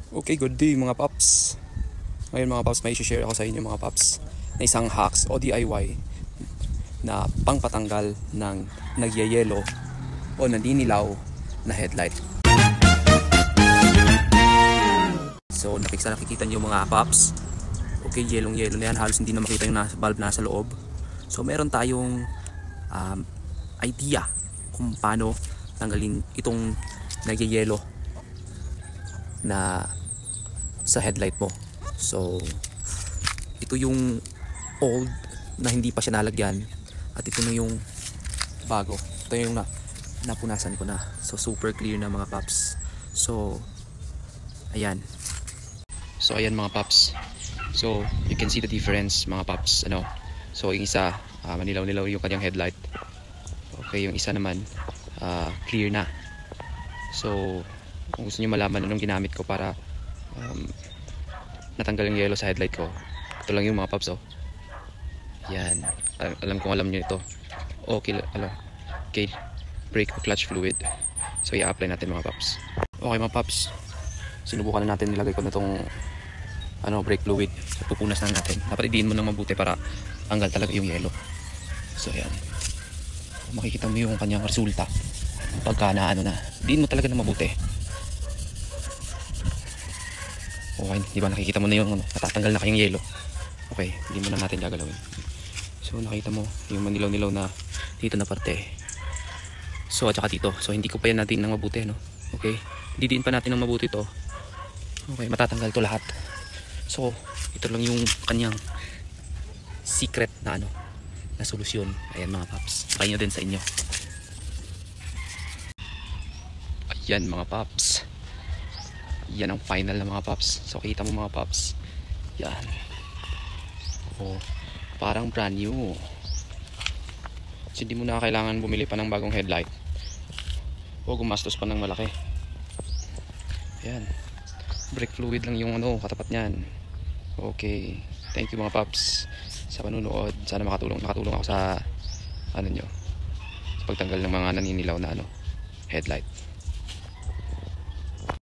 Okay, good day mga paps. Ngayon mga paps, may share ako sa inyo mga paps na isang hacks o DIY na pangpatanggal ng nagyayelo o naninilaw na headlight. So nakikita niyo mga paps. Okay, yelong na yan, halos hindi na makita yung bulb nasa loob. So meron tayong idea kung paano tanggalin itong nagyayelo na sa headlight mo. So ito yung old na hindi pa siya nalagyan at ito na yung bago. Ito yung napunasan ko na. So super clear na mga paps. So ayan. So ayan mga paps. So you can see the difference mga paps, ano. So yung isa manilaw-nilaw yung kanyang headlight. Okay, yung isa naman clear na. So kung gusto niyo malaman anong ginamit ko para natanggal yung yellow sa headlight ko, ito lang yung mga paps, oh. Yan, alam niyo ito. Okay, okay, brake or clutch fluid. So i-apply natin mga paps. Okay mga paps, sinubukan na natin, nilagay ko na itong brake fluid. So pupunas na natin, dapat idiin mo nang mabuti para tanggal talaga yung yellow. So yan, makikita mo yung kanyang resulta pagka na diin mo talaga nang mabuti. Okay, di ba nakikita mo na yung natatanggal na kayong yelo. Okay, hindi mo na natin gagalawin. So nakita mo yung manilaw-nilaw na dito na parte. So at saka dito. So hindi ko pa yan natin ng mabuti, no? Okay, didiin pa natin ng mabuti to. Okay, matatanggal to lahat. So ito lang yung kanyang secret na na solusyon. Ayan mga paps, try nyo din sa inyo. Ayan mga paps, yan ang final na mga paps. So kita mo mga paps, yan, oh, parang brand new. So hindi mo na kailangan bumili pa ng bagong headlight o gumastos pa ng malaki. Yan, brake fluid lang yung katapat nyan. Okay, thank you mga paps sa panunood. Sana nakatulong ako sa nyo, sa pagtanggal ng mga naninilaw na headlight.